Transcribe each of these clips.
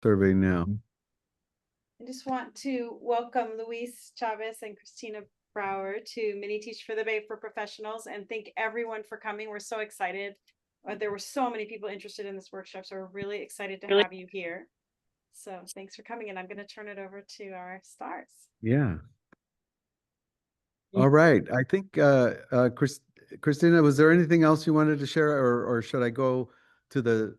survey now. I just want to welcome Luis Chavez and Christina Brower to Mini Teach for the Bay for Professionals and thank everyone for coming. We're so excited. There were so many people interested in this workshop, so we're really excited to have you here. So thanks for coming, and I'm going to turn it over to our stars. Yeah. All right. I think, Christina, was there anything else you wanted to share, or should I go to the,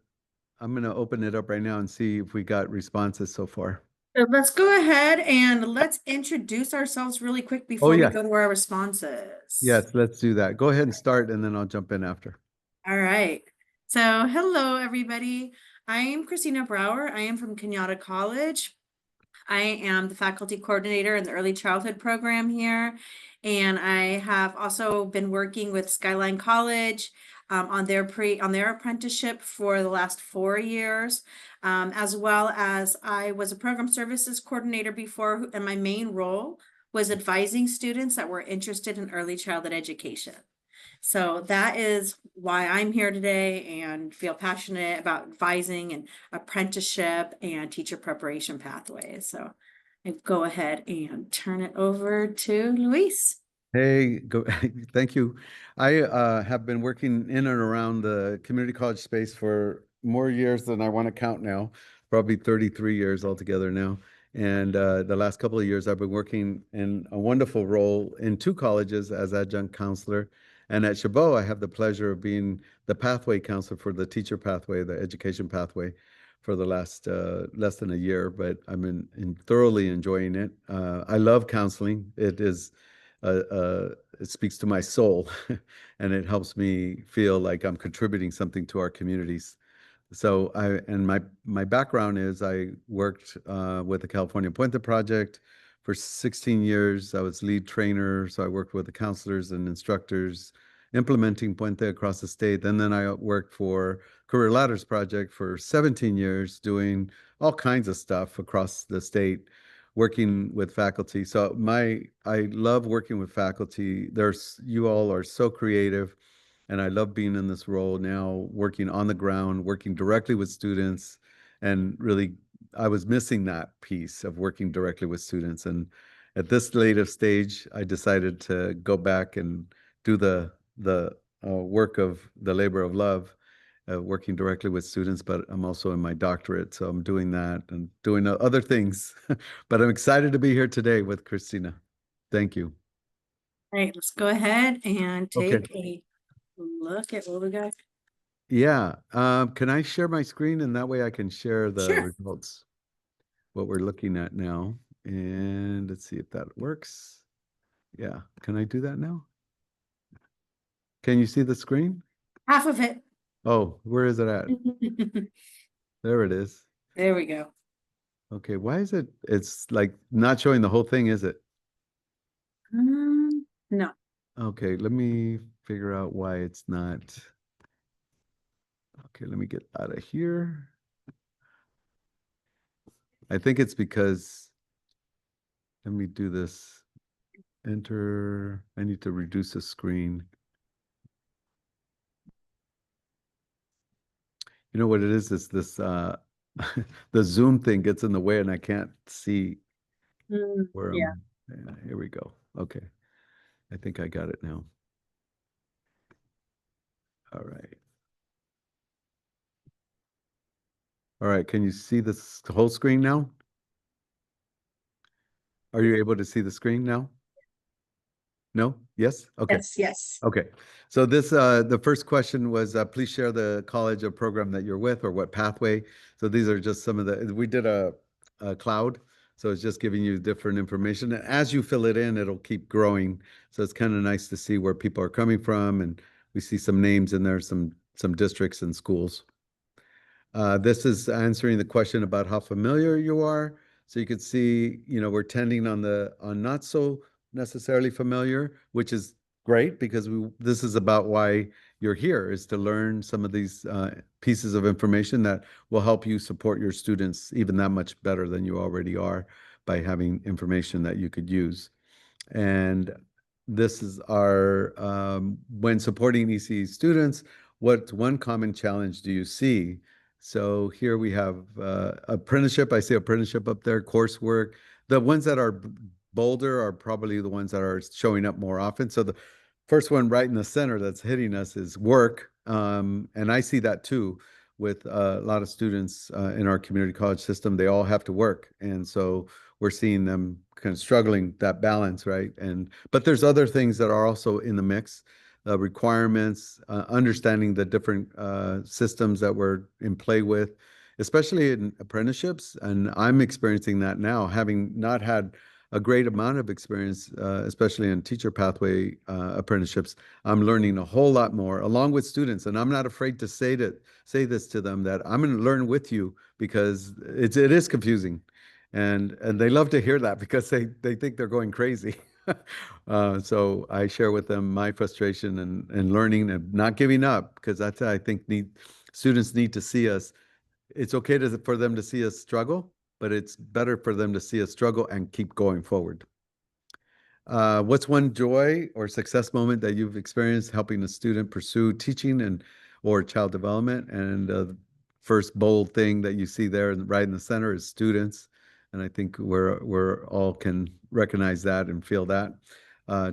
I'm going to open it up right now and see if we got responses so far. So let's go ahead and let's introduce ourselves really quick before we go to our responses. Yes, let's do that. Go ahead and start, and then I'll jump in after. All right. So hello, everybody. I am Christina Brower. I am from Kenyatta College. I am the faculty coordinator in the early childhood program here. And I have also been working with Skyline College on their apprenticeship for the last 4 years, as well as I was a program services coordinator before, and my main role was advising students that were interested in early childhood education. So that is why I'm here today and feel passionate about advising and apprenticeship and teacher preparation pathways. So I go ahead and turn it over to Luis. Hey, thank you. I have been working in and around the community college space for more years than I want to count now, probably 33 years altogether now. And the last couple of years, I've been working in a wonderful role in 2 colleges as adjunct counselor. And at Chabot, I have the pleasure of being the pathway counselor for the teacher pathway, the education pathway, for the last less than a year. But I've been thoroughly enjoying it. I love counseling. It speaks to my soul, and it helps me feel like I'm contributing something to our communities. So my background is I worked with the California Puente Project for 16 years. I was lead trainer, so I worked with the counselors and instructors implementing Puente across the state. And then I worked for Career Ladders Project for 17 years, doing all kinds of stuff across the state, working with faculty. So I love working with faculty. You all are so creative. And I love being in this role now, working on the ground, working directly with students. And really, I was missing that piece of working directly with students. And at this later stage, I decided to go back and do the work of the labor of love, working directly with students. But I'm also in my doctorate, so I'm doing that and doing other things. But I'm excited to be here today with Christina. Thank you. All right, let's go ahead and take a look at what we got. Yeah. Can I share my screen, and that way I can share the results, what we're looking at now. And let's see if that works. Yeah. Can I do that now? Can you see the screen? Half of it. Oh, where is it at? There it is. There we go. Okay. Why is it's like not showing the whole thing, is it? No. Okay. Let me figure out why it's not. Okay. Let me get out of here. I think it's because, let me do this. Enter. I need to reduce the screen. You know what it is? It's this the Zoom thing gets in the way and I can't see where yeah. Here we go. Okay. I think I got it now. All right. All right. Can you see this whole screen now? Are you able to see the screen now? No? Yes? Okay. Yes. Okay. So this, the first question was, please share the college or program that you're with or what pathway. So these are just some of we did a cloud. So it's just giving you different information. And as you fill it in, it'll keep growing. So it's kind of nice to see where people are coming from. And we see some names in there, some districts and schools. This is answering the question about how familiar you are. So you could see, we're tending on not so necessarily familiar, which is great because this is about why you're here, is to learn some of these pieces of information that will help you support your students even that much better than you already are by having information that you could use. And this is our, when supporting EC students, what one common challenge do you see So here we have apprenticeship. I see apprenticeship up there, coursework. The ones that are bolder are probably the ones that are showing up more often. So the first one right in the center that's hitting us is work. And I see that too with a lot of students in our community college system. They all have to work. And so we're seeing them kind of struggling that balance, right? But there's other things that are also in the mix, requirements, understanding the different systems that we're in play with, especially in apprenticeships. And I'm experiencing that now, having not had a great amount of experience, especially in teacher pathway apprenticeships. I'm learning a whole lot more along with students, and I'm not afraid to say this to them that I'm going to learn with you because it is confusing, and they love to hear that because they think they're going crazy. So I share with them my frustration and learning and not giving up because that's I think students need to see us. It's okay for them to see us struggle, but it's better for them to see us struggle and keep going forward. What's one joy or success moment that you've experienced helping a student pursue teaching or child development? And first bold thing that you see there right in the center is students. And I think we're all can recognize that and feel that.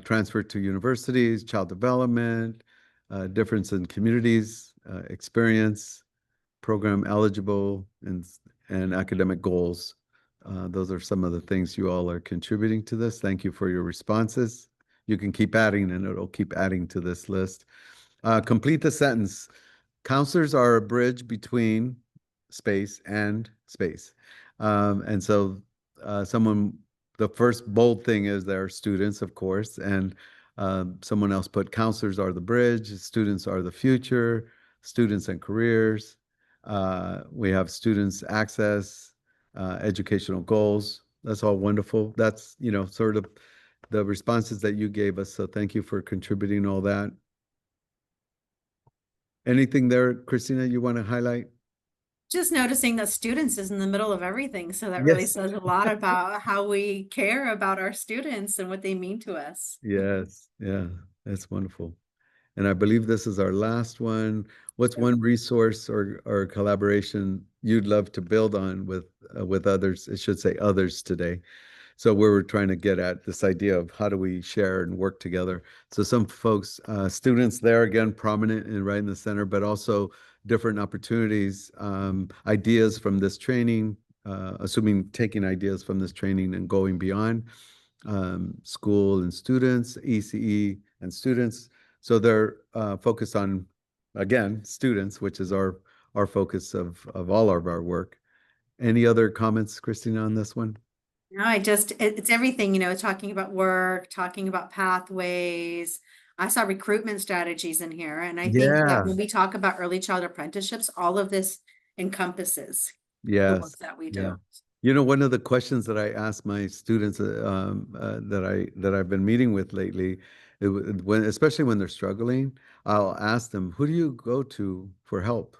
Transfer to universities, child development, difference in communities, experience, program eligible, and academic goals. Those are some of the things you all are contributing to this. Thank you for your responses. You can keep adding, and it'll keep adding to this list. Complete the sentence. Counselors are a bridge between space and space. And so the first bold thing is their students, of course, and someone else put counselors are the bridge, students are the future, students and careers. We have students access, educational goals. That's all wonderful. That's, sort of the responses that you gave us. So thank you for contributing all that. Anything there, Christina, you want to highlight? Just noticing that students is in the middle of everything. So that really Yes. says a lot about how we care about our students and what they mean to us. Yes. Yeah. That's wonderful. And I believe this is our last one. What's one resource or collaboration you'd love to build on with others? It should say others today. So we're trying to get at this idea of how do we share and work together. So some folks, students there again, prominent and right in the center, but also different opportunities, ideas from this training, assuming taking ideas from this training and going beyond, school and students, ECE and students. So they're focused on, again, students, which is our focus of all of our work. Any other comments, Christina, on this one? No, it's everything, talking about work, talking about pathways. I saw recruitment strategies in here. And I think that Yeah. when we talk about early child apprenticeships, all of this encompasses the work Yes. that we Yeah. do. One of the questions that I ask my students that I've been meeting with lately, especially when they're struggling, I'll ask them, "Who do you go to for help?"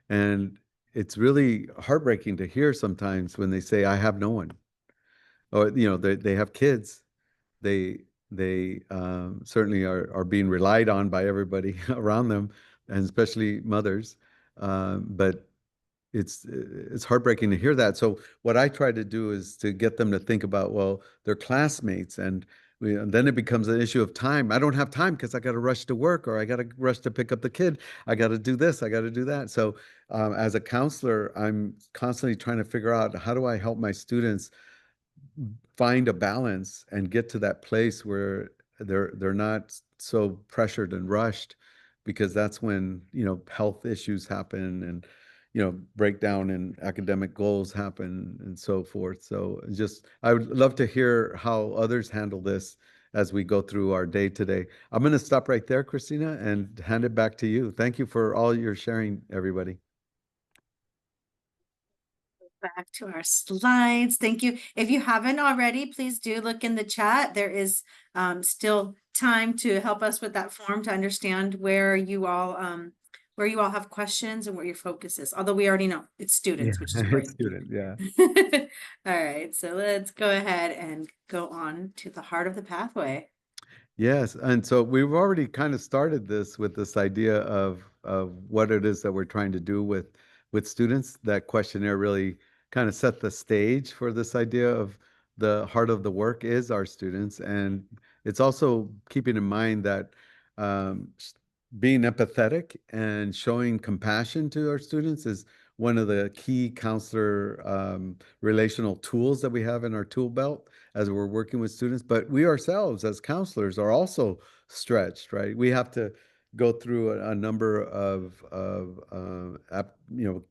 And it's really heartbreaking to hear sometimes when they say, "I have no one," or they have kids. They certainly are being relied on by everybody around them, and especially mothers. But it's heartbreaking to hear that. So what I try to do is to get them to think about, well, their classmates, and then it becomes an issue of time. I don't have time because I got to rush to work, or I got to rush to pick up the kid. I got to do this. I got to do that. So as a counselor, I'm constantly trying to figure out how do I help my students find a balance and get to that place where they're not so pressured and rushed, because that's when health issues happen, and breakdown in academic goals happen and so forth. So just I would love to hear how others handle this as we go through our day today. I'm going to stop right there, Christina, and hand it back to you. Thank you for all your sharing, everybody. Back to our slides. Thank you. If you haven't already, please do look in the chat. There is still time to help us with that form to understand where you all have questions and where your focus is. Although we already know it's students, which is great. Student, yeah. All right, so let's go ahead and go on to the heart of the pathway. Yes, and so we've already kind of started this with this idea of what it is that we're trying to do with with students. That questionnaire really kind of set the stage for this idea of the heart of the work is our students. And it's also keeping in mind that um, being empathetic and showing compassion to our students is one of the key counselor relational tools that we have in our tool belt as we're working with students. But we ourselves as counselors are also stretched, right? We have to go through a number of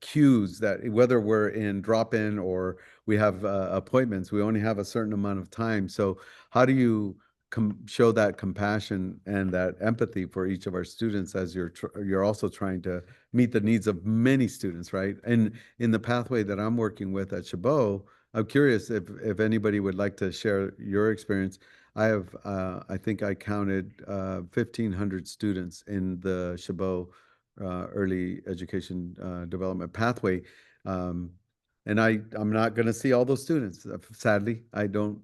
cues that whether we're in drop-in or we have appointments, we only have a certain amount of time. So how do you show that compassion and that empathy for each of our students as you're also trying to meet the needs of many students, right? And in the pathway that I'm working with at Chabot, I'm curious if anybody would like to share your experience. I have, I think I counted 1,500 students in the Chabot early education development pathway. Um, and I'm not going to see all those students. Sadly, I don't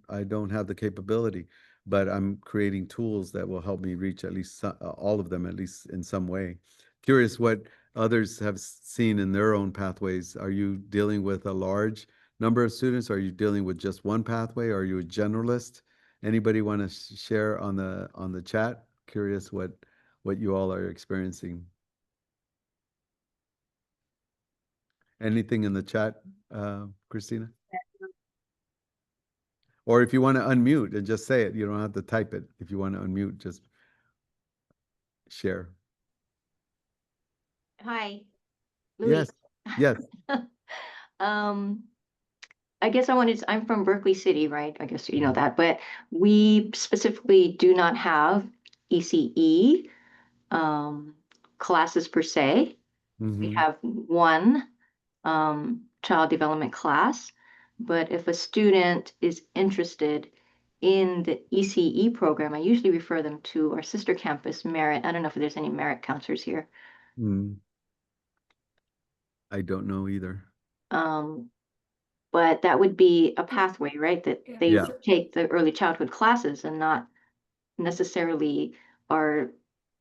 have the capability, but I'm creating tools that will help me reach at least all of them, at least in some way. Curious what others have seen in their own pathways. Are you dealing with a large number of students? Are you dealing with just one pathway? Are you a generalist? Anybody want to share on the chat? Curious what you all are experiencing. Anything in the chat, Christina? Or if you want to unmute and just say it, you don't have to type it. If you want to unmute, just share. Hi, Yes, Louise. yes. I guess I'm from Berkeley City, right? I guess you know that, but we specifically do not have ECE classes per se. We Mhm. have one child development class, but if a student is interested in the ECE program, I usually refer them to our sister campus, Merit. I don't know if there's any Merit counselors here. I don't know either. Um, But that would be a pathway, right? That they Yeah. would take the early childhood classes and not necessarily our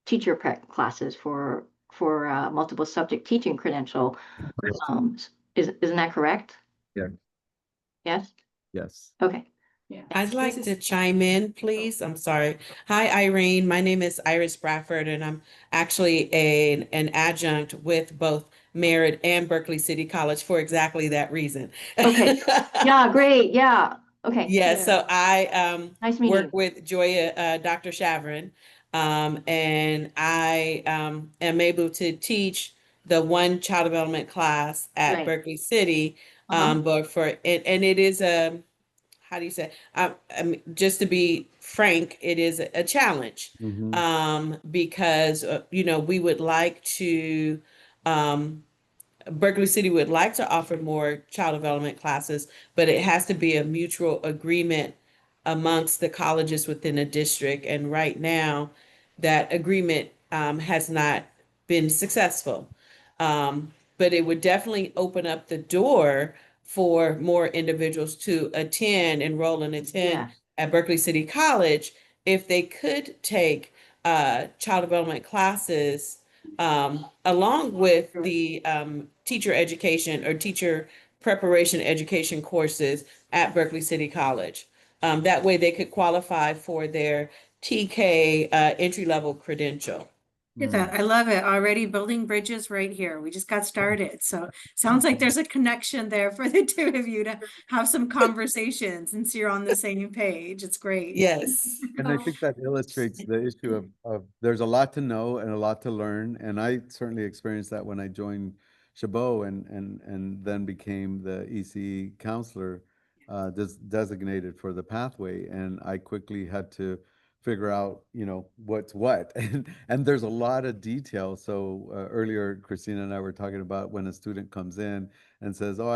teacher prep classes for multiple subject teaching credential. Isn't that correct? Yeah. Yes? Yes. Okay. I'd like to chime in, please. I'm sorry. Hi, Irene. My name is Iris Bradford, and I'm actually an adjunct with both Merritt and Berkeley City College for exactly that reason. Okay. Yeah, great. Yeah. Okay. Yeah, so I Nice meeting work you. with Joya, Dr. Shavrin, and I am able to teach the one child development class at Right. Berkeley City, Uh-huh. but for it, and it is a how do you say? I mean, just to be frank, it is a challenge because we would like to. Berkeley City would like to offer more child development classes, but it has to be a mutual agreement amongst the colleges within a district. And right now, that agreement has not been successful. But it would definitely open up the door for more individuals to enroll and attend Yes. at Berkeley City College if they could take child development classes along with the teacher education or teacher preparation education courses at Berkeley City College. That way they could qualify for their TK entry level credential. Look at that. I love it. Already building bridges right here. We just got started. So sounds like there's a connection there for the two of you to have some conversations since you're on the same page. It's great. Yes. And I think that illustrates the issue of there's a lot to know and a lot to learn. And I certainly experienced that when I joined Chabot and then became the ECE counselor designated for the pathway. And I quickly had to figure out, what's what. And there's a lot of detail. So earlier, Christina and I were talking about when a student comes in and says, "Oh,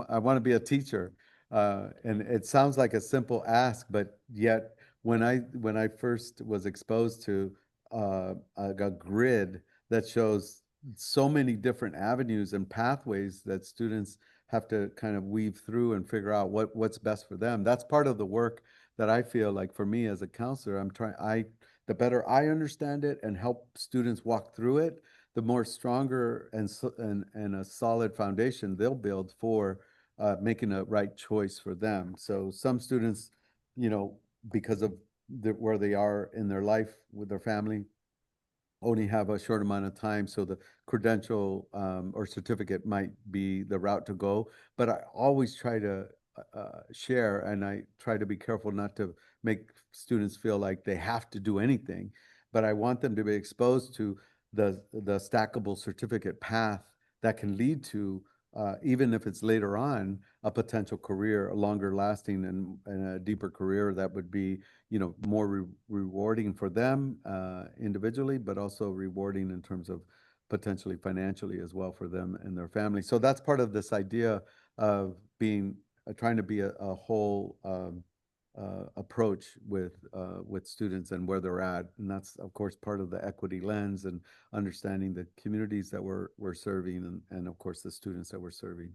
I want to be a teacher." And it sounds like a simple ask, but yet when I first was exposed to a grid that shows so many different avenues and pathways that students have to kind of weave through and figure out what's best for them. That's part of the work that I feel like for me as a counselor, the better I understand it and help students walk through it, the more stronger and a solid foundation they'll build for making a right choice for them. So some students, you know, because of where they are in their life with their family, only have a short amount of time, so the credential or certificate might be the route to go. But I always try to share, and I try to be careful not to make students feel like they have to do anything. But I want them to be exposed to the stackable certificate path that can lead to, even if it's later on, a potential career, a longer lasting and a deeper career that would be, you know, more rewarding for them individually, but also rewarding in terms of potentially financially as well for them and their family. So that's part of this idea of being trying to be a whole approach with students and where they're at, and that's of course part of the equity lens and understanding the communities that we're serving and of course the students that we're serving.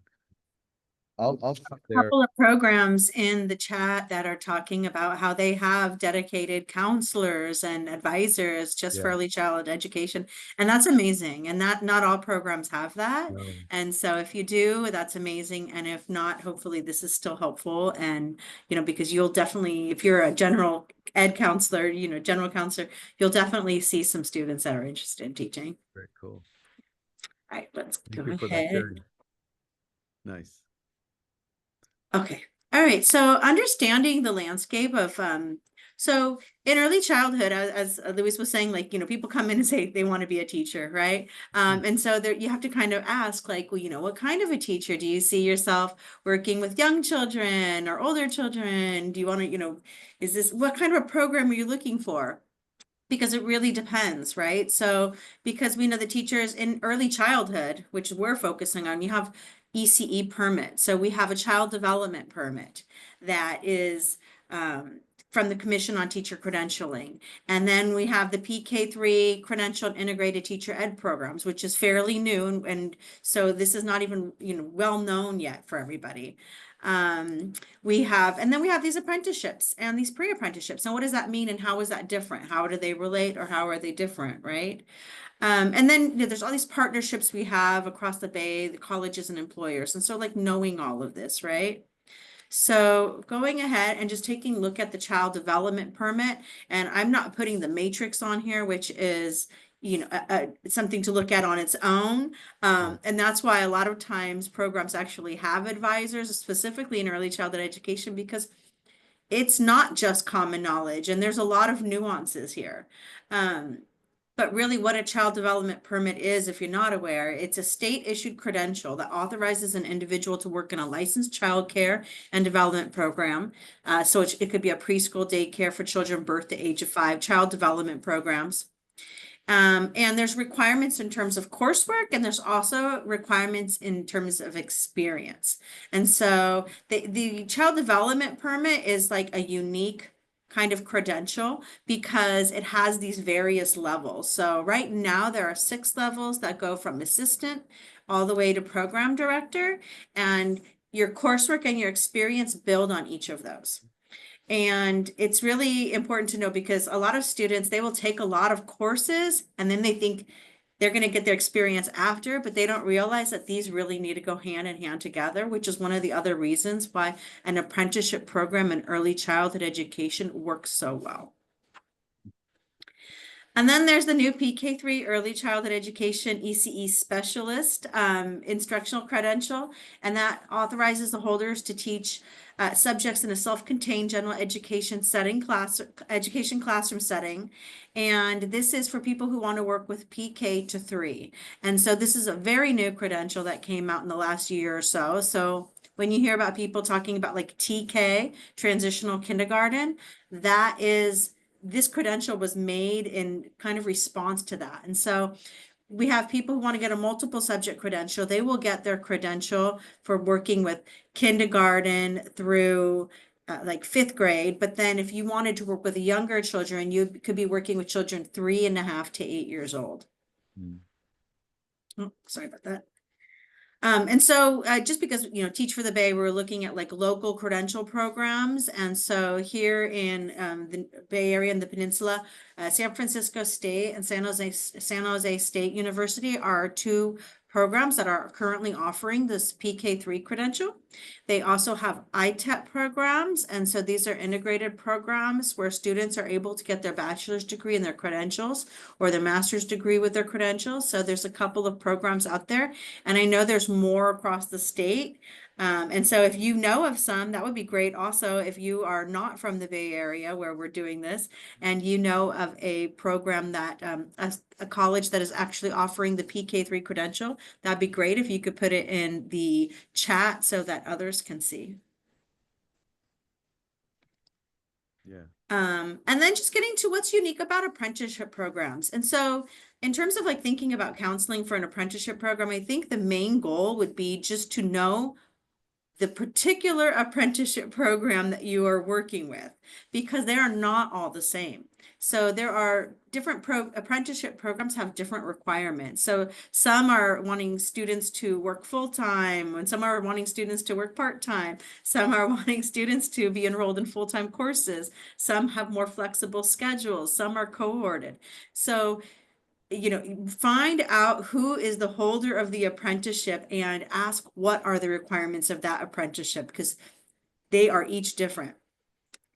I'll stop there. Couple of programs in the chat that are talking about how they have dedicated counselors and advisors just for Yeah. early childhood education. And that's amazing. And that not all programs have that. No. And so if you do, that's amazing. And if not, hopefully this is still helpful. And, you know, because you'll definitely, if you're a general ed counselor, you know, general counselor, you'll definitely see some students that are interested in teaching. Very cool. All right, let's Thank go you for that ahead. sharing. Nice. Okay. All right. So understanding the landscape of, so in early childhood, as Luis was saying, like, you know, people come in and say they want to be a teacher, right? And so there, you have to kind of ask, like, well, you know, what kind of a teacher do you see yourself working with young children or older children? Do you want to, you know, is this, what kind of a program are you looking for? Because it really depends, right? So because we know the teachers in early childhood, which we're focusing on, you have ECE permit. So we have a child development permit that is from the Commission on Teacher Credentialing. And then we have the PK3 credentialed integrated teacher ed programs, which is fairly new. And so this is not even, you know, well known yet for everybody. We have, and then we have these apprenticeships and these pre-apprenticeships. And what does that mean? And how is that different? How do they relate or how are they different, right? And then you know, there's all these partnerships we have across the Bay, the colleges and employers. And so like knowing all of this, right? So going ahead and just taking a look at the child development permit, and I'm not putting the matrix on here, which is, you know, something to look at on its own. And that's why a lot of times programs actually have advisors, specifically in early childhood education, because it's not just common knowledge and there's a lot of nuances here. But really what a child development permit is, if you're not aware, it's a state issued credential that authorizes an individual to work in a licensed child care and development program. So it could be a preschool daycare for children birth to age of 5, child development programs. And there's requirements in terms of coursework, and there's also requirements in terms of experience. And so the child development permit is like a unique kind of credential because it has these various levels. So right now there are 6 levels that go from assistant all the way to program director, and your coursework and your experience build on each of those. And it's really important to know because a lot of students, they will take a lot of courses and then they think they're going to get their experience after, but they don't realize that these really need to go hand in hand together, which is one of the other reasons why an apprenticeship program in early childhood education works so well. And then there's the new PK3 Early Childhood Education ECE Specialist instructional credential, and that authorizes the holders to teach subjects in a self-contained general education setting, education classroom setting. And this is for people who want to work with PK to 3. And so this is a very new credential that came out in the last year or so. So when you hear about people talking about like TK, transitional kindergarten, that is, this credential was made in kind of response to that. And so we have people who want to get a multiple subject credential. They will get their credential for working with kindergarten through like 5th grade. But then if you wanted to work with younger children, you could be working with children 3.5 to 8 years old. Oh, sorry about that. And so just because, Teach for the Bay, we're looking at like local credential programs. And so here in the Bay Area and the Peninsula, San Francisco State and San Jose State University are two programs that are currently offering this PK3 credential. They also have ITEP programs. And so these are integrated programs where students are able to get their bachelor's degree and their credentials, or their master's degree with their credentials. So there's a couple of programs out there. And I know there's more across the state. And so if you know of some, that would be great. Also, if you are not from the Bay Area where we're doing this, and you know of a program that, a college that is actually offering the PK3 credential, that'd be great if you could put it in the chat so that others can see. Yeah. And then just getting to what's unique about apprenticeship programs. And so in terms of like thinking about counseling for an apprenticeship program, I think the main goal would be just to know the particular apprenticeship program that you are working with, because they are not all the same. So there are different apprenticeship programs have different requirements. So some are wanting students to work full-time, and some are wanting students to work part-time. Some are wanting students to be enrolled in full-time courses. Some have more flexible schedules. Some are cohorted. So find out who is the holder of the apprenticeship and ask what are the requirements of that apprenticeship, because they are each different.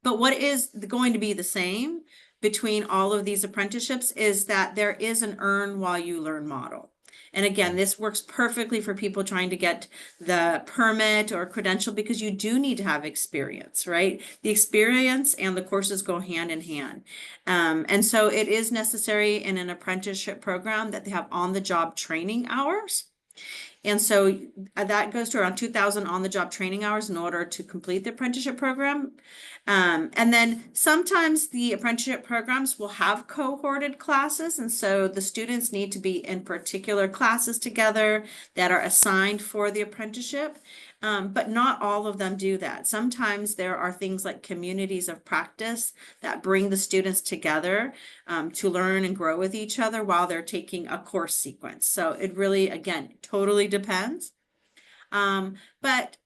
But what is going to be the same between all of these apprenticeships is that there is an earn while you learn model. And again, this works perfectly for people trying to get the permit or credential, because you do need to have experience, right? The experience and the courses go hand in hand. And so it is necessary in an apprenticeship program that they have on-the-job training hours. And so that goes to around 2,000 on-the-job training hours in order to complete the apprenticeship program. And then sometimes the apprenticeship programs will have cohorted classes. And so the students need to be in particular classes together that are assigned for the apprenticeship. But not all of them do that. Sometimes there are things like communities of practice that bring the students together to learn and grow with each other while they're taking a course sequence. So it really, again, totally depends. But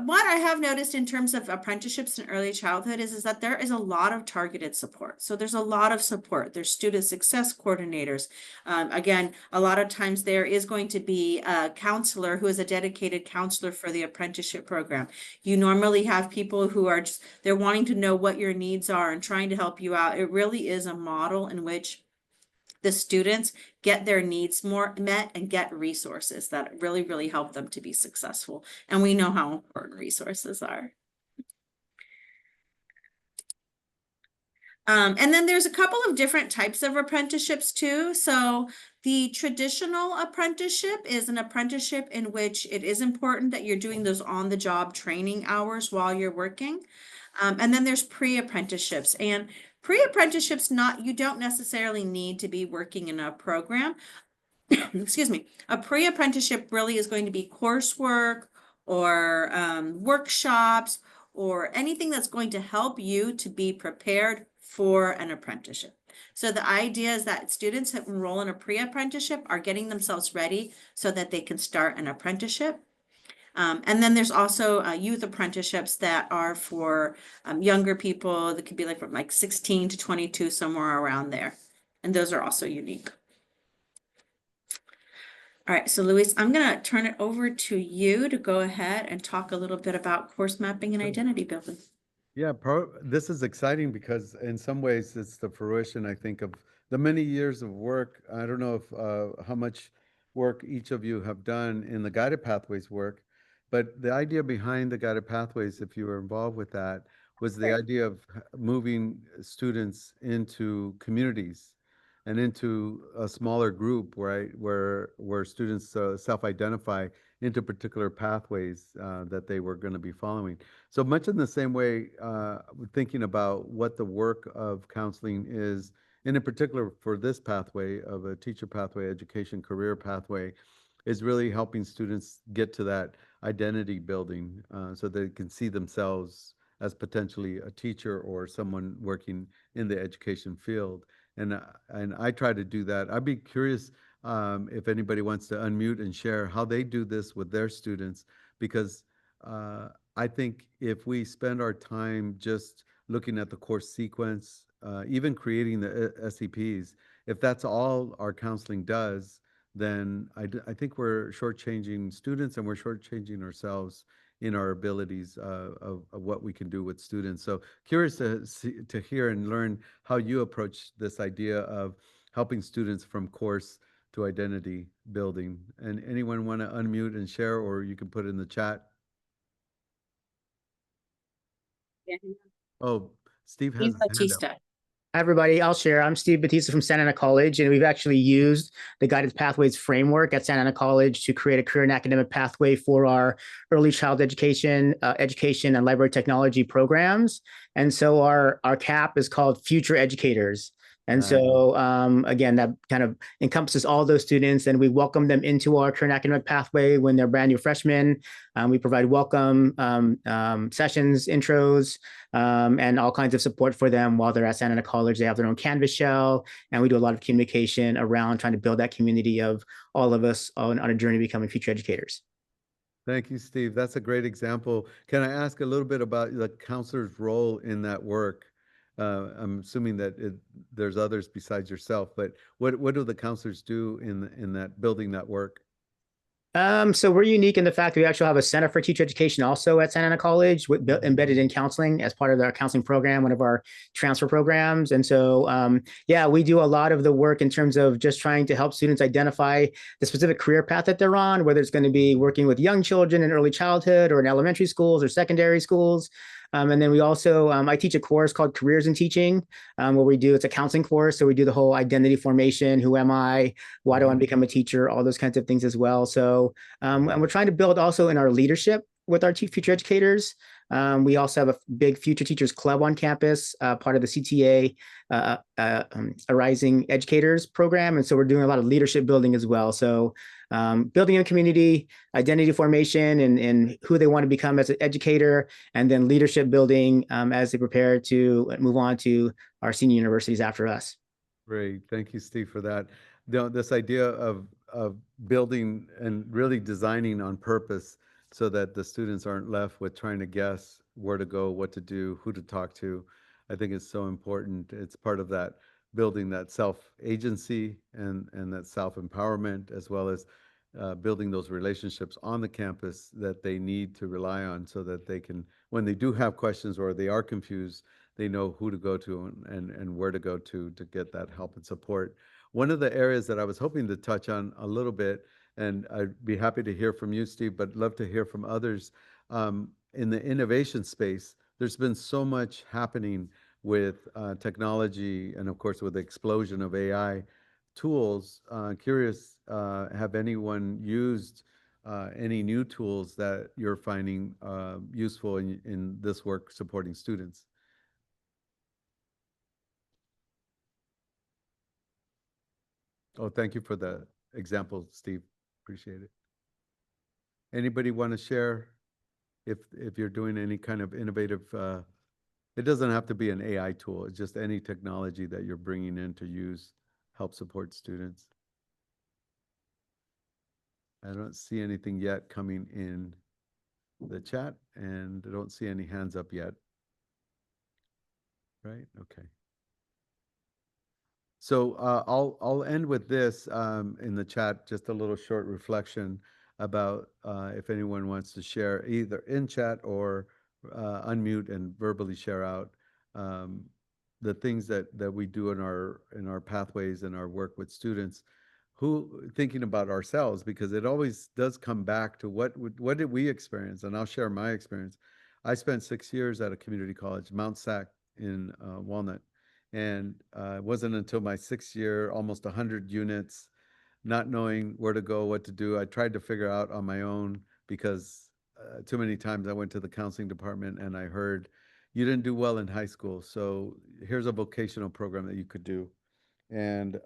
what I have noticed in terms of apprenticeships in early childhood is that there is a lot of targeted support. So there's a lot of support. There's student success coordinators. Again, a lot of times there is going to be a counselor who is a dedicated counselor for the apprenticeship program. You normally have people who are just, they're wanting to know what your needs are and trying to help you out. It really is a model in which the students get their needs more met and get resources that really, really help them to be successful. And we know how important resources are. And then there's a couple of different types of apprenticeships too. So the traditional apprenticeship is an apprenticeship in which it is important that you're doing those on-the-job training hours while you're working. And then there's pre-apprenticeships, and pre-apprenticeships, you don't necessarily need to be working in a program. Excuse me. A pre-apprenticeship really is going to be coursework or workshops or anything that's going to help you to be prepared for an apprenticeship. So the idea is that students that enroll in a pre-apprenticeship are getting themselves ready so that they can start an apprenticeship. And then there's also youth apprenticeships that are for younger people that could be like from like 16 to 22, somewhere around there. And those are also unique. All right, so Luis, I'm going to turn it over to you to go ahead and talk a little bit about course mapping and identity building. Yeah, this is exciting because in some ways it's the fruition, I think, of the many years of work. I don't know if how much work each of you have done in the guided pathways work, but the idea behind the guided pathways, if you were involved with that, was the idea of moving students into communities and into a smaller group, right, where students self-identify into particular pathways that they were going to be following. So much in the same way, thinking about what the work of counseling is, and in particular for this pathway of a teacher pathway, education career pathway, is really helping students get to that identity building so they can see themselves as potentially a teacher or someone working in the education field. And I try to do that. I'd be curious, if anybody wants to unmute and share how they do this with their students, because I think if we spend our time just looking at the course sequence, even creating the SEPs, if that's all our counseling does, then I think we're shortchanging students and we're shortchanging ourselves in our abilities of what we can do with students. So curious to hear and learn how you approach this idea of helping students from course to identity building. And anyone want to unmute and share, or you can put it in the chat. Oh, Steve has Steve his hand up. Batista. Hi, everybody. I'll share. I'm Steve Batista from Santa Ana College, and we've actually used the Guided Pathways framework at Santa Ana College to create a career and academic pathway for our early child education, and library technology programs. And so our CAP is called Future Educators. And so, again, that kind of encompasses all those students, and we welcome them into our current academic pathway when they're brand new freshmen. We provide welcome sessions, intros, and all kinds of support for them while they're at Santa Ana College. They have their own Canvas shell, and we do a lot of communication around trying to build that community of all of us on a journey to becoming future educators. Thank you, Steve. That's a great example. Can I ask a little bit about the counselor's role in that work? I'm assuming that there's others besides yourself, but what do the counselors do in that building that work? So we're unique in the fact that we actually have a Center for Teacher Education also at Santa Ana College, embedded in counseling as part of our counseling program, one of our transfer programs. And so, yeah, we do a lot of the work in terms of just trying to help students identify the specific career path that they're on, whether it's going to be working with young children in early childhood or in elementary schools or secondary schools. And then we also, I teach a course called Careers in Teaching, where it's a counseling course. So we do the whole identity formation. Who am I? Why do I want to become a teacher? All those kinds of things as well. So, and we're trying to build also in our leadership with our future educators. We also have a big Future Teachers Club on campus, part of the CTA Arising Educators program. And so we're doing a lot of leadership building as well. So building a community, identity formation, and who they want to become as an educator, and then leadership building as they prepare to move on to our senior universities after us. Great. Thank you, Steve, for that. This idea of building and really designing on purpose so that the students aren't left with trying to guess where to go, what to do, who to talk to, I think is so important. It's part of that building that self-agency and that self-empowerment, as well as building those relationships on the campus that they need to rely on so that they can, when they do have questions or they are confused, they know who to go to and where to go to get that help and support. One of the areas that I was hoping to touch on a little bit, and I'd be happy to hear from you, Steve, but love to hear from others, in the innovation space, there's been so much happening with technology and of course with the explosion of AI tools. Curious, have anyone used any new tools that you're finding useful in this work supporting students? Oh, thank you for the example, Steve. Appreciate it. Anybody want to share if you're doing any kind of innovative, it doesn't have to be an AI tool, it's just any technology that you're bringing in to use, help support students. I don't see anything yet coming in the chat, and I don't see any hands up yet. Right? Okay. So I'll end with this in the chat, just a little short reflection about if anyone wants to share either in chat or unmute and verbally share out the things that we do in our pathways and our work with students, who thinking about ourselves, because it always does come back to what did we experience. And I'll share my experience. I spent 6 years at a community college, Mount Sac in Walnut. And it wasn't until my 6th year, almost 100 units, not knowing where to go, what to do. I tried to figure out on my own because too many times I went to the counseling department and I heard, you didn't do well in high school, so here's a vocational program that you could do. And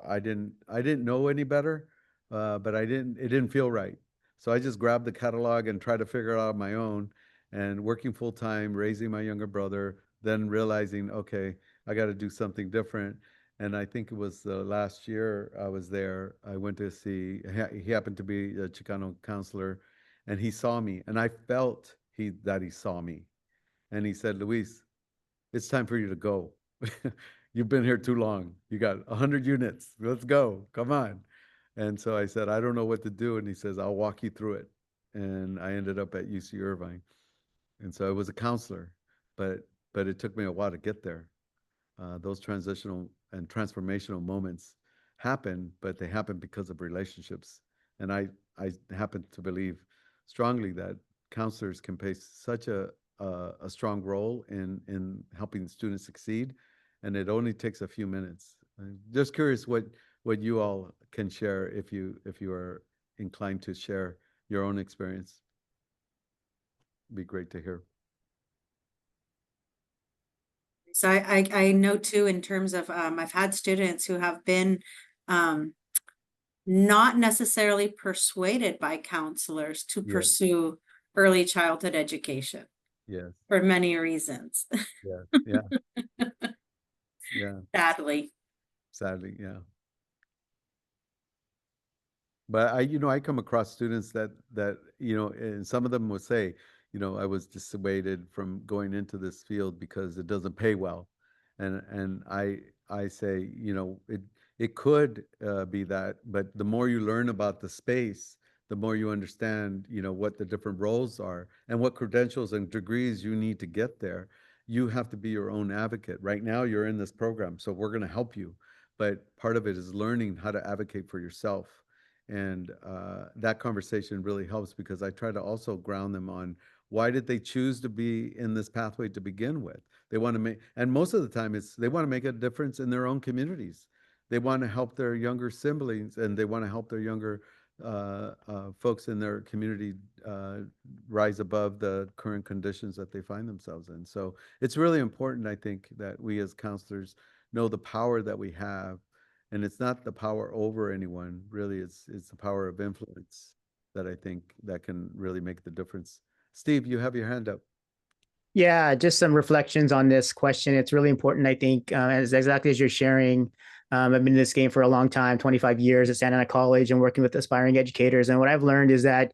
I didn't know any better, but it didn't feel right. So I just grabbed the catalog and tried to figure it out on my own, and working full time, raising my younger brother, then realizing, okay, I got to do something different. And I think it was last year I was there. I went to see, he happened to be a Chicano counselor, and he saw me, and I felt that he saw me. And he said, Luis, it's time for you to go. You've been here too long. You got 100 units. Let's go. Come on. And so I said, I don't know what to do. And he says, I'll walk you through it. And I ended up at UC Irvine. And so I was a counselor, but it took me a while to get there. Those transitional and transformational moments happen, but they happen because of relationships. And I happen to believe strongly that counselors can play such a strong role in helping students succeed, and it only takes a few minutes. I'm just curious what you all can share if you are inclined to share your own experience. Be great to hear. So I know too, in terms of, I've had students who have been, not necessarily persuaded by counselors to Yes, pursue early childhood education yes, for many reasons, yes, yeah, yeah. sadly. Sadly, yeah. But I come across students that, and some of them will say, I was dissuaded from going into this field because it doesn't pay well. And I say, it could be that, but the more you learn about the space, the more you understand, what the different roles are and what credentials and degrees you need to get there. You have to be your own advocate. Right now, you're in this program, so we're going to help you. But part of it is learning how to advocate for yourself. And that conversation really helps because I try to also ground them on why did they choose to be in this pathway to begin with. They want to make, and most of the time they want to make a difference in their own communities. They want to help their younger siblings, and they want to help their younger folks in their community rise above the current conditions that they find themselves in. So it's really important, I think, that we as counselors know the power that we have, and it's not the power over anyone. Really, it's the power of influence that I think that can really make the difference. Steve, you have your hand up. Yeah, just some reflections on this question. It's really important, I think, as exactly as you're sharing. I've been in this game for a long time, 25 years at Santa Ana College, and working with aspiring educators. And what I've learned is that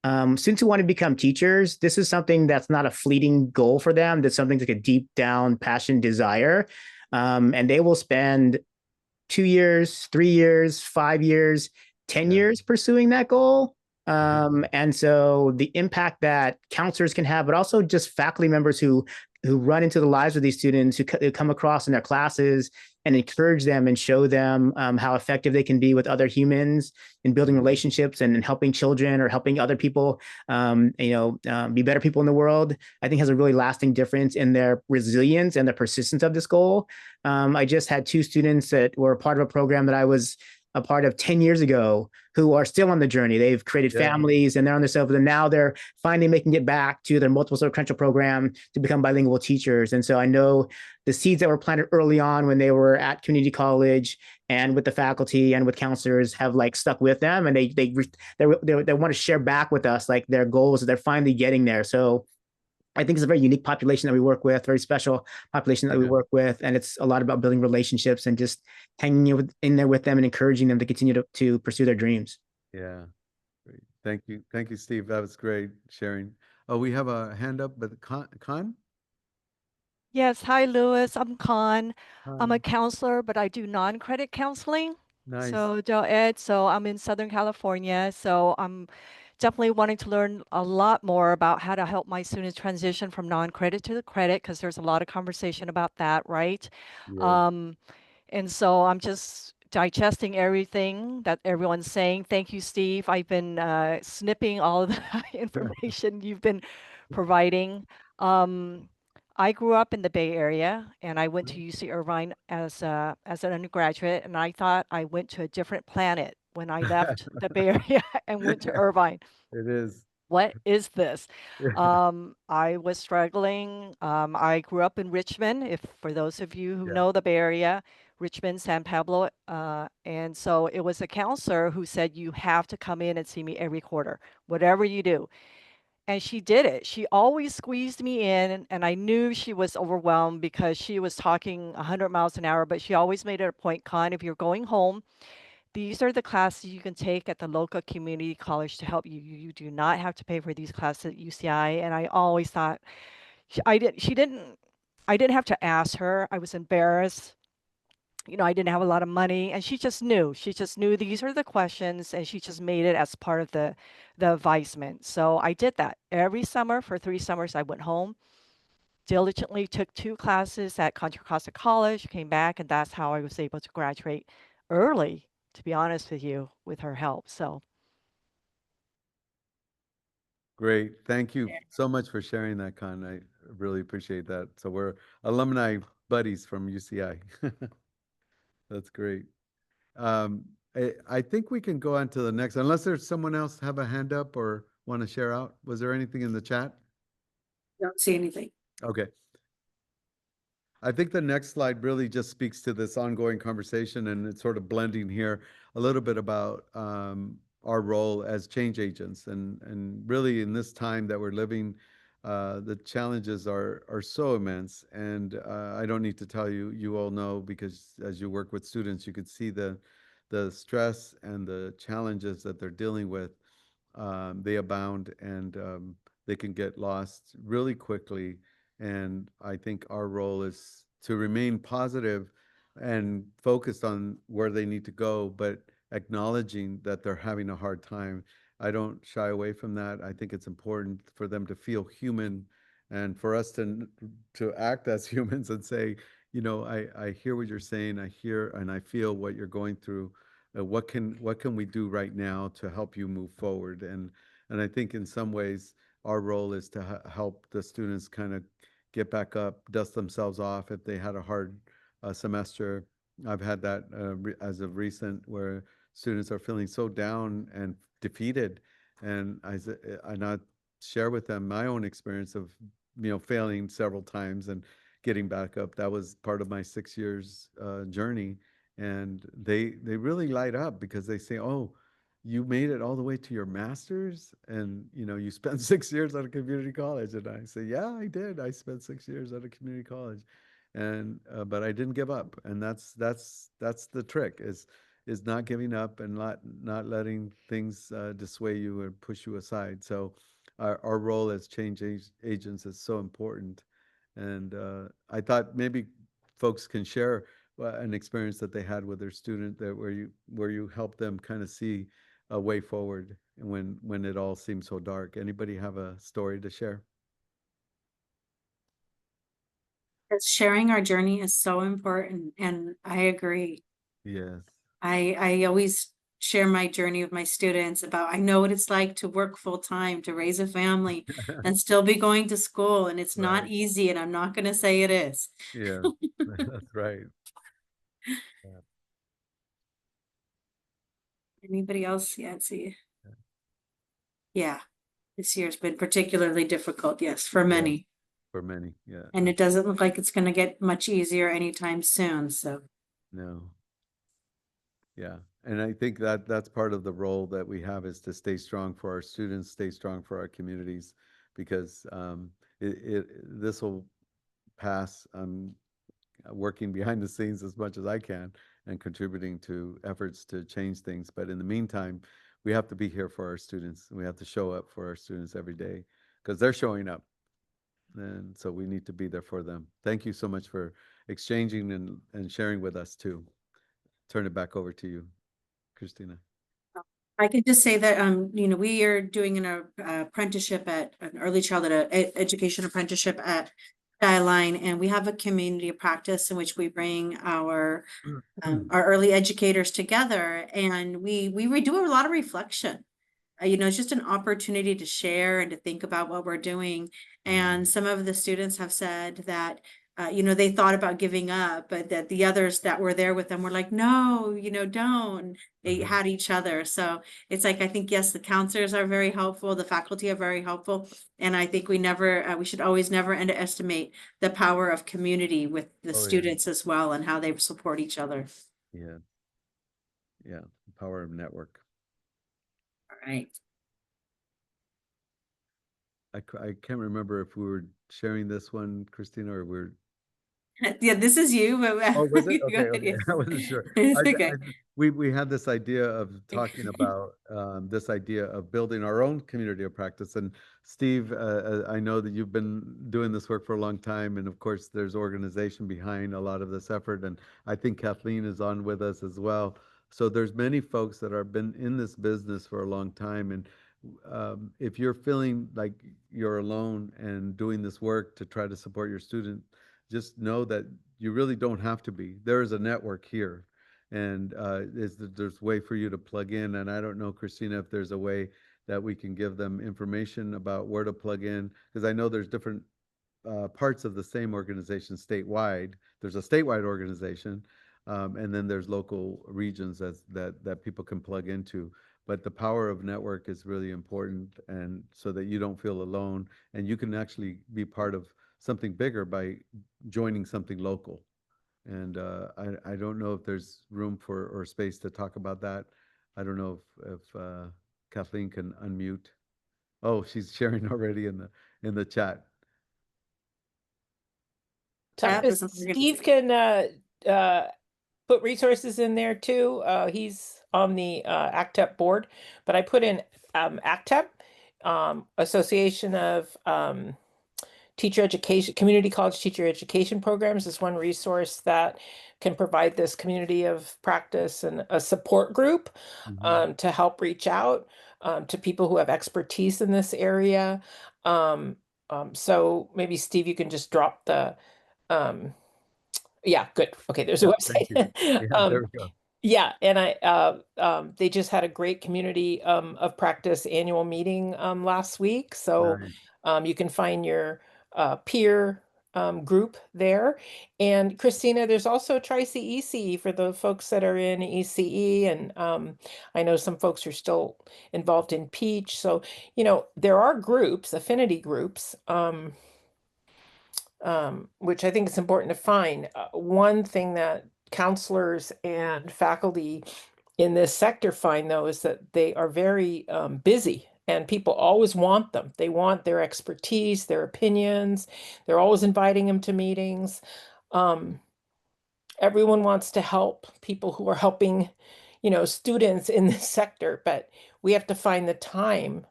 students who want to become teachers, this is something that's not a fleeting goal for them. That's something like a deep down passion, desire. And they will spend 2 years, 3 years, 5 years, 10 Yeah. years pursuing that goal. And so the impact that counselors can have, but also just faculty members who run into the lives of these students, who come across in their classes and encourage them and show them how effective they can be with other humans in building relationships and in helping children or helping other people, be better people in the world, I think has a really lasting difference in their resilience and the persistence of this goal. I just had 2 students that were a part of a program that I was a part of 10 years ago who are still on the journey. They've created families and they're on themselves, and now they're finally making it back to their multiple sort of credential program to become bilingual teachers. And so I know the seeds that were planted early on when they were at community college and with the faculty and with counselors have like stuck with them, and they want to share back with us like their goals. They're finally getting there. So I think it's a very unique population that we work with, very special population that we work with. And it's a lot about building relationships and just hanging in there with them and encouraging them to continue to pursue their dreams. Yeah. Great. Thank you. Thank you, Steve. That was great sharing. Oh, we have a hand up, but Khan? Yes, hi Louis, I'm Con. I'm a Hi. counselor, but I do non-credit counseling. Nice. So so I'm in Southern California. So I'm definitely wanting to learn a lot more about how to help my students transition from non-credit to the credit, because there's a lot of conversation about that, right? Yes. Um, and so I'm just digesting everything that everyone's saying. Thank you, Steve. I've been snipping all of the information you've been providing. Um, I grew up in the Bay Area, and I went to UC Irvine as an undergraduate, and I thought I went to a different planet when I left the Bay Area and went to Irvine. It is. What is this? I was struggling. I grew up in Richmond, if for those of you who Yeah. know the Bay Area, Richmond, San Pablo. And so it was a counselor who said, you have to come in and see me every quarter, whatever you do. and she did it. She always squeezed me in, and I knew she was overwhelmed because she was talking 100 miles an hour, but she always made it a point, Con, if you're going home, these are the classes you can take at the local community college to help you. You do not have to pay for these classes at UCI. And I always thought I didn't have to ask her. I was embarrassed. You know, I didn't have a lot of money, and she just knew. She just knew these are the questions, and she just made it as part of the advisement. So I did that every summer for 3 summers. I went home, diligently took 2 classes at Contra Costa College, came back, and that's how I was able to graduate early, to be honest with you, with her help. So Great. Thank you so much for sharing that, Con. I really appreciate that. So we're alumni buddies from UCI. That's great. I think we can go on to the next, unless there's someone else have a hand up or want to share out. Was there anything in the chat? Don't see anything. Okay. I think the next slide really just speaks to this ongoing conversation, and it's sort of blending here a little bit about our role as change agents. And really in this time that we're living, the challenges are so immense. And I don't need to tell you, you all know, because as you work with students, you could see the stress and the challenges that they're dealing with. They abound, and they can get lost really quickly. And I think our role is to remain positive and focused on where they need to go, but acknowledging that they're having a hard time. I don't shy away from that. I think it's important for them to feel human, and for us to act as humans and say, you know, I hear what you're saying. I hear and I feel what you're going through. What can we do right now to help you move forward? And I think in some ways our role is to help the students kind of get back up, dust themselves off if they had a hard semester. I've had that as of recent, where students are feeling so down and defeated, and I share with them my own experience of, you know, failing several times and getting back up. That was part of my 6 years journey, and they really light up because they say, "Oh, you made it all the way to your master's, and you know you spent 6 years at a community college." And I say, "Yeah, I did. I spent 6 years at a community college, and but I didn't give up." And that's the trick, is not giving up and not letting things dissuade you or push you aside. So our role as change agents is so important. And I thought maybe folks can share an experience that they had with their student, that where you help them kind of see a way forward when it all seems so dark. Anybody have a story to share? Because sharing our journey is so important, and I agree. Yes. I always share my journey with my students about, I know what it's like to work full time, to raise a family and still be going to school, and it's not Right. easy, and I'm not going to say it is. Yeah, that's right. Yeah. Anybody else? Yeah, let's see. Yeah, this year's been particularly difficult, yes, for Yeah, many. for many. Yeah. And it doesn't look like it's going to get much easier anytime soon. So No. Yeah. And I think that that's part of the role that we have, is to stay strong for our students, stay strong for our communities, because this will pass. I'm working behind the scenes as much as I can and contributing to efforts to change things. But in the meantime, we have to be here for our students. We have to show up for our students every day because they're showing up. And so we need to be there for them. Thank you so much for exchanging and sharing with us too. Turn it back over to you, Christina. I could just say that, we are doing an apprenticeship at an early childhood education apprenticeship at Skyline, and we have a community practice in which we bring our early educators together, and we do a lot of reflection. It's just an opportunity to share and to think about what we're doing. And some of the students have said that, they thought about giving up, but that the others that were there with them were like, no, don't. They had each other. So it's like, I think, yes, the counselors are very helpful. The faculty are very helpful. And I think we should always never underestimate the power of community with the Oh, yeah. students as well, and how they support each other. Yeah. Yeah. Power of network. All right. I can't remember if we were sharing this one, Christina, or we're. Yeah, this is you, but Oh, was it? go Okay, ahead, okay. yes. I wasn't sure. It's okay. We had this idea of talking about this idea of building our own community of practice. And Steve, I know that you've been doing this work for a long time, and of course, there's organization behind a lot of this effort. And I think Kathleen is on with us as well. So there's many folks that have been in this business for a long time, and if you're feeling like you're alone and doing this work to try to support your student, just know that you really don't have to be. There is a network here, and there's a way for you to plug in. And I don't know, Christina, if there's a way that we can give them information about where to plug in, because I know there's different parts of the same organization statewide. There's a statewide organization, and then there's local regions that people can plug into. But the power of network is really important, and so that you don't feel alone, and you can actually be part of something bigger by joining something local. And I don't know if there's room for or space to talk about that. I don't know if Kathleen can unmute. Oh, she's sharing already in the chat. Yeah, this is- Steve can put resources in there too. He's on the ACTEP board, but I put in ACTEP, Association of Teacher Education, Community College Teacher Education Programs is one resource that can provide this community of practice and a support group to help reach out to people who have expertise in this area. So maybe Steve, you can just drop the yeah, good. Okay, there's a website. Yeah, there we go. Yeah, and they just had a great community of practice annual meeting last week. So Nice. you can find your peer group there. And Christina, there's also Tri-C ECE for the folks that are in ECE. And I know some folks are still involved in Peach. So, you know, there are groups, affinity groups, which I think it's important to find. One thing that counselors and faculty in this sector find, though, is that they are very busy, and people always want them. They want their expertise, their opinions. They're always inviting them to meetings. Everyone wants to help people who are helping, you know, students in this sector, but we have to find the time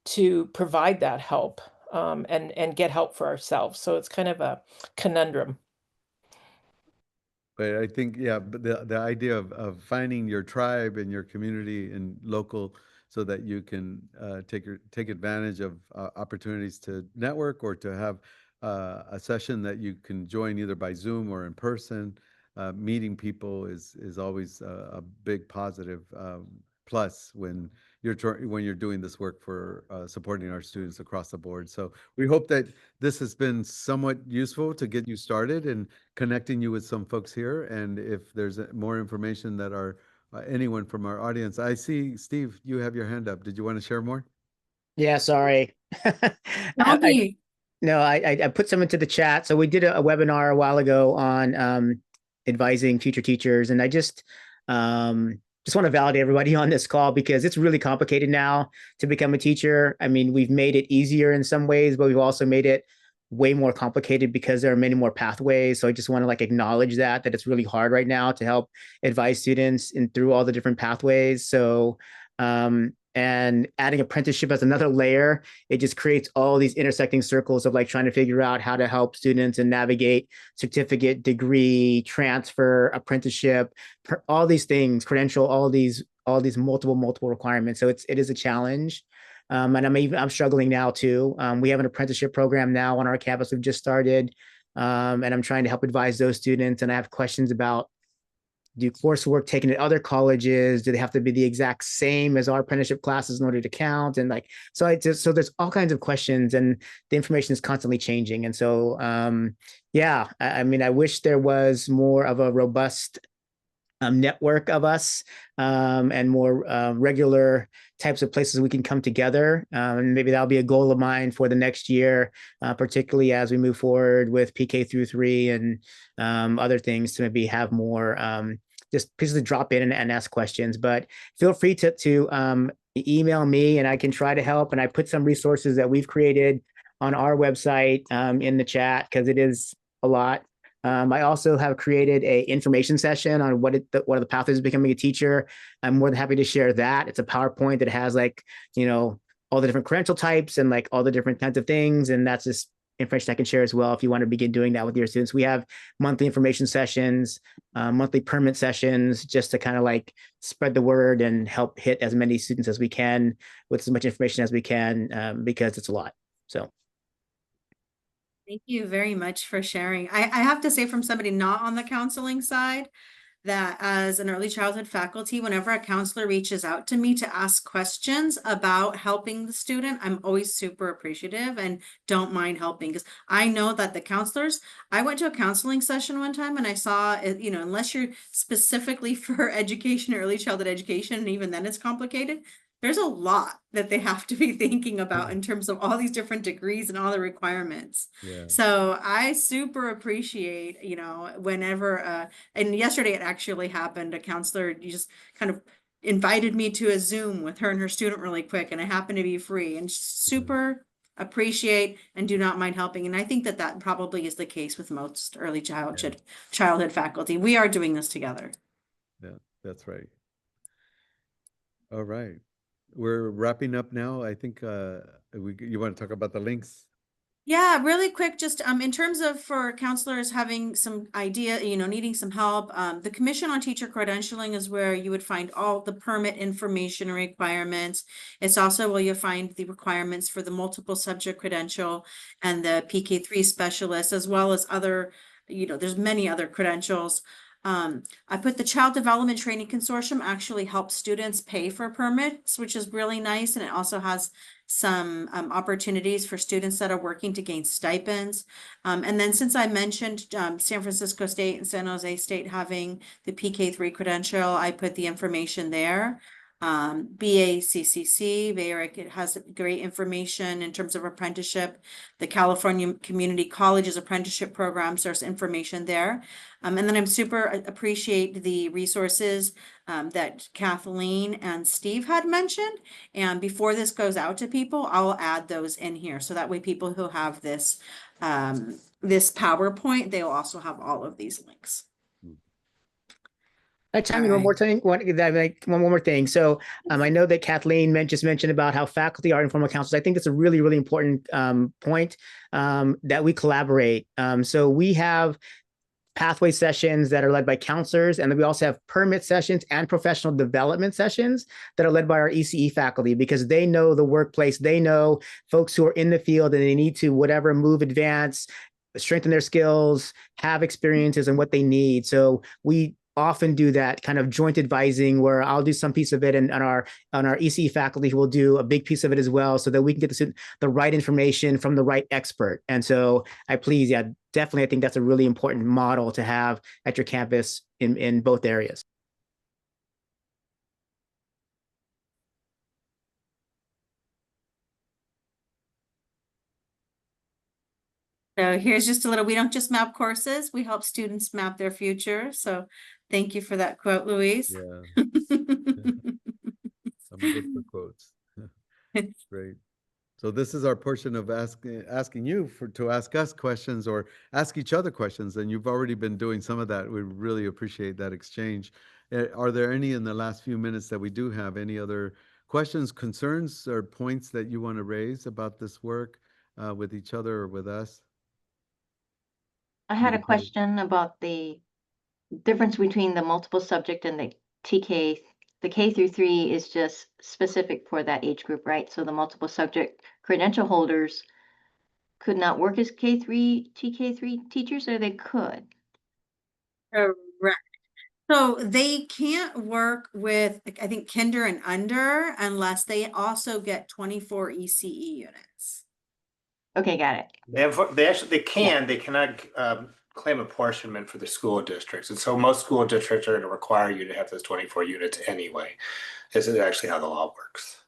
to provide that help. And get help for ourselves. So it's kind of a conundrum. But I think, yeah, but the idea of finding your tribe and your community and local, so that you can take advantage of opportunities to network or to have a session that you can join either by Zoom or in person. Meeting people is always a big positive plus when you're doing this work for supporting our students across the board. So we hope that this has been somewhat useful to get you started and connecting you with some folks here. And if there's more information that anyone from our audience, I see, Steve, you have your hand up. Did you want to share more? Yeah, sorry. No, I put some into the chat. So we did a webinar a while ago on advising future teachers, and I just want to validate everybody on this call because it's really complicated now to become a teacher. I mean, we've made it easier in some ways, but we've also made it way more complicated because there are many more pathways. So I just want to acknowledge that it's really hard right now to help advise students through all the different pathways. So and adding apprenticeship as another layer, it just creates all these intersecting circles of trying to figure out how to help students and navigate certificate, degree, transfer, apprenticeship, all these things, credential, all these multiple requirements. So it is a challenge. And I'm struggling now too. We have an apprenticeship program now on our campus we've just started. And I'm trying to help advise those students. And I have questions about, do coursework taken at other colleges, do they have to be the exact same as our apprenticeship classes in order to count? And so there's all kinds of questions, and the information is constantly changing. And so, yeah, I mean, I wish there was more of a robust network of us and more regular types of places we can come together. And maybe that'll be a goal of mine for the next year, particularly as we move forward with PK through 3 and other things, to maybe have more just pieces to drop in and ask questions. But feel free to email me and I can try to help. And I put some resources that we've created on our website in the chat because it is a lot. I also have created a information session on what are the pathways of becoming a teacher. I'm more than happy to share that. It's a PowerPoint that has like, all the different credential types and like all the different kinds of things. And that's just information I can share as well if you want to begin doing that with your students. We have monthly information sessions, monthly permit sessions, just to kind of like spread the word and help hit as many students as we can with as much information as we can, because it's a lot. So. Thank you very much for sharing. I have to say, from somebody not on the counseling side, that as an early childhood faculty, whenever a counselor reaches out to me to ask questions about helping the student, I'm always super appreciative and don't mind helping, because I know that the counselors, I went to a counseling session one time and I saw, unless you're specifically for education, early childhood education, and even then it's complicated, there's a lot that they have to be thinking about in terms of all these different degrees and all the requirements. Yeah. So I super appreciate, whenever, and yesterday it actually happened, a counselor just kind of invited me to a Zoom with her and her student really quick, and I happened to be free, and super appreciate and do not mind helping. And I think that probably is the case with most early childhood faculty. We are doing this together. Yeah, that's right. All right. We're wrapping up now. I think you want to talk about the links? Yeah, really quick, just in terms of for counselors having some idea, needing some help, the Commission on Teacher Credentialing is where you would find all the permit information and requirements. It's also where you'll find the requirements for the multiple subject credential and the PK3 specialist, as well as other, there's many other credentials. I put the Child Development Training Consortium actually helps students pay for permits, which is really nice. And it also has some opportunities for students that are working to gain stipends. And then since I mentioned San Francisco State and San Jose State having the PK3 credential, I put the information there. BACCC, it has great information in terms of apprenticeship. The California Community College's apprenticeship programs, there's information there. And then I'm super appreciate the resources that Kathleen and Steve had mentioned. And before this goes out to people, I'll add those in here. So that way people who have this, this PowerPoint, they'll also have all of these links. Tell me one more thing. One more thing. So I know that Kathleen just mentioned about how faculty are informal counselors. I think that's a really, really important point, that we collaborate. So we have pathway sessions that are led by counselors, and then we also have permit sessions and professional development sessions that are led by our ECE faculty, because they know the workplace, they know folks who are in the field, and they need to move, advance, strengthen their skills, have experiences and what they need. So we often do that kind of joint advising where I'll do some piece of it, and our ECE faculty will do a big piece of it as well, so that we can get the right information from the right expert. And so definitely, I think that's a really important model to have at your campus in both areas. So here's just a little, we don't just map courses, we help students map their future. So thank you for that quote, Louise. Yeah. I'm good for quotes. Great. So this is our portion of asking you to ask us questions or ask each other questions. And you've already been doing some of that. We really appreciate that exchange. Are there any in the last few minutes that we do have, any other questions, concerns, or points that you want to raise about this work with each other or with us? I had a question about the difference between the multiple subject and the TK. The K through 3 is just specific for that age group, right? So the multiple subject credential holders could not work as K3, TK3 teachers, or they could? Correct. So they can't work with, I think, kinder and under unless they also get 24 ECE units. Okay, got it. They cannot claim apportionment for the school districts. And so most school districts are going to require you to have those 24 units anyway. This is actually how the law works.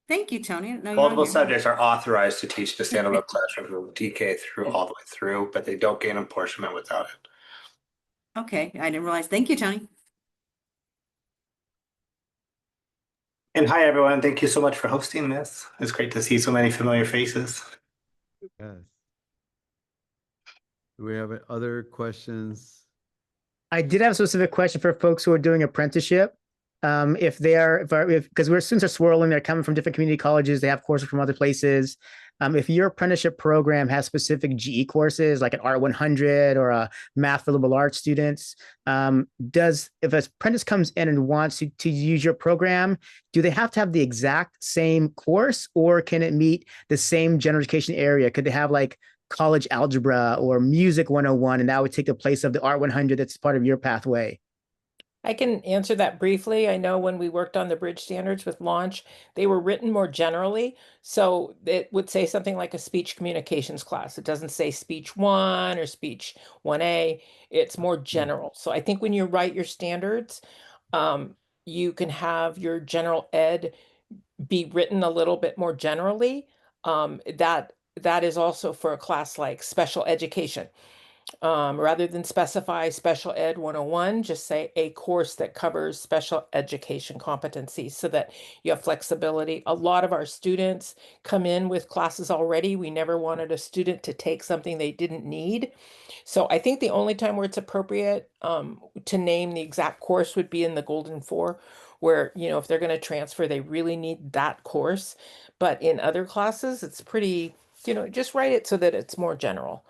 Thank you, Tony. No, Multiple subjects are authorized to teach the standalone classroom from TK through all the way through, but they don't gain apportionment without it. Okay, I didn't realize. Thank you, Tony. And hi, everyone. Thank you so much for hosting this. It's great to see so many familiar faces. Yes. Do we have other questions? I did have a specific question for folks who are doing apprenticeship. If because we're students are swirling, they're coming from different community colleges, they have courses from other places. If your apprenticeship program has specific GE courses like an Art 100 or a Math for Liberal Arts students, if an apprentice comes in and wants to use your program, do they have to have the exact same course, or can it meet the same general education area? Could they have like college algebra or music 101, and that would take the place of the Art 100 that's part of your pathway? I can answer that briefly. I know when we worked on the bridge standards with Launch, they were written more generally. So it would say something like a speech communications class. It doesn't say speech 1 or speech 1A. It's more general. So I think when you write your standards, you can have your general ed be written a little bit more generally. That is also for a class like special education. Rather than specify special ed 101, just say a course that covers special education competencies so that you have flexibility. A lot of our students come in with classes already. We never wanted a student to take something they didn't need. So I think the only time where it's appropriate to name the exact course would be in the Golden Four, where, if they're going to transfer, they really need that course. But in other classes, it's pretty, just write it so that it's more general.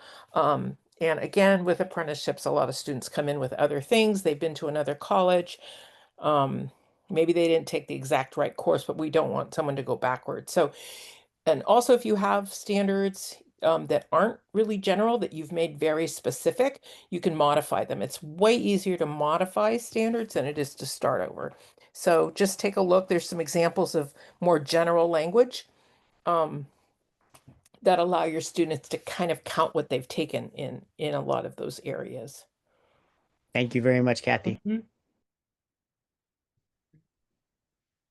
And again, with apprenticeships, a lot of students come in with other things. They've been to another college. Maybe they didn't take the exact right course, but we don't want someone to go backwards. So, and also if you have standards that aren't really general, that you've made very specific, you can modify them. It's way easier to modify standards than it is to start over. So just take a look. There's some examples of more general language that allow your students to kind of count what they've taken in a lot of those areas. Thank you very much, Kathy.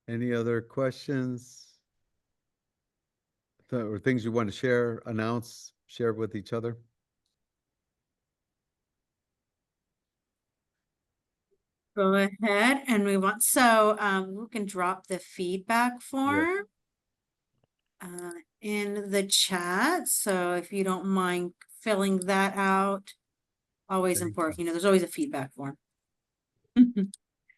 Any other questions? Or things you want to share, announce, share with each other? Go ahead and move on. So we can drop the feedback form in the chat. So if you don't mind filling that out, always Thank important. There's always a feedback form.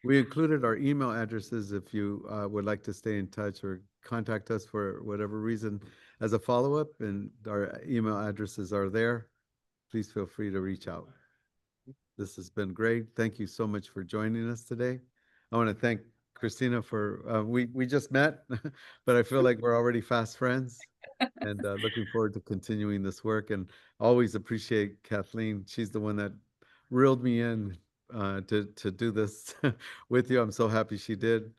We included our email addresses if you would like to stay in touch or contact us for whatever reason as a follow-up, and our email addresses are there. Please feel free to reach out. This has been great. Thank you so much for joining us today. I want to thank Christina for, we just met, but I feel like we're already fast friends, and looking forward to continuing this work, and always appreciate Kathleen. She's the one that reeled me in to do this with you. I'm so happy she did.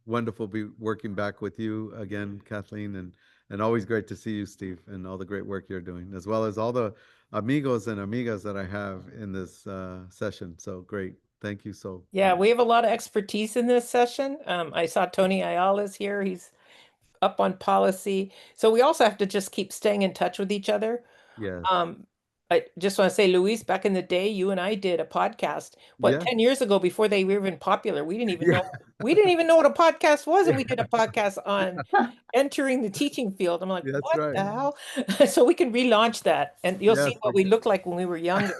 Wonderful be working back with you again, Kathleen, and always great to see you, Steve, and all the great work you're doing, as well as all the amigos and amigas that I have in this session. So great. Thank you so Yeah, much. we have a lot of expertise in this session. I saw Tony Ayala's here. He's up on policy. So we also have to just keep staying in touch with each other. Yes. I just want to say, Luis, back in the day, you and I did a podcast, Yeah. 10 years ago, before they were even popular. We didn't even Yeah. know what a podcast was. And we did a podcast on entering the teaching field. I'm like, That's what right. the hell? So we can relaunch that, and you'll see Yes, what we we looked like when we were younger.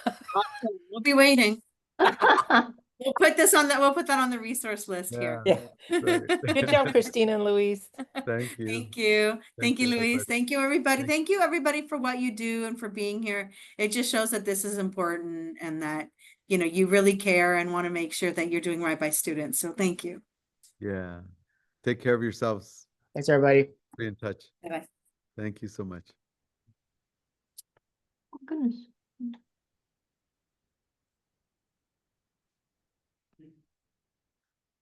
Awesome. We'll be waiting. We'll put that on the resource list here. Yeah. Yeah. Right. Good job, Christina and Luis. Thank you. Thank you. Thank you, very Luis. much. Thank you, everybody. Thank- Thank you, everybody, for what you do and for being here. It just shows that this is important and that, you really care and want to make sure that you're doing right by students. So thank you. Yeah. Take care of yourselves. Thanks, everybody. Be in touch. Bye-bye. Thank you so much. Oh, goodness.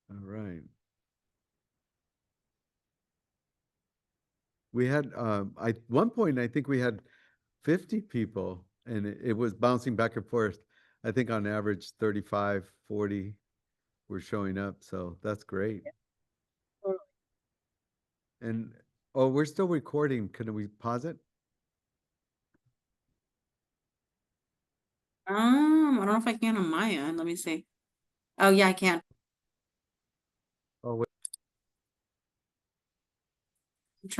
All right. We had, at one point, I think we had 50 people, and it was bouncing back and forth. I think on average 35, 40 were showing up. So that's great. And, oh, we're still recording. Can we pause it? I don't know if I can on my end. Let me see. Oh, yeah, I can. Oh, wait.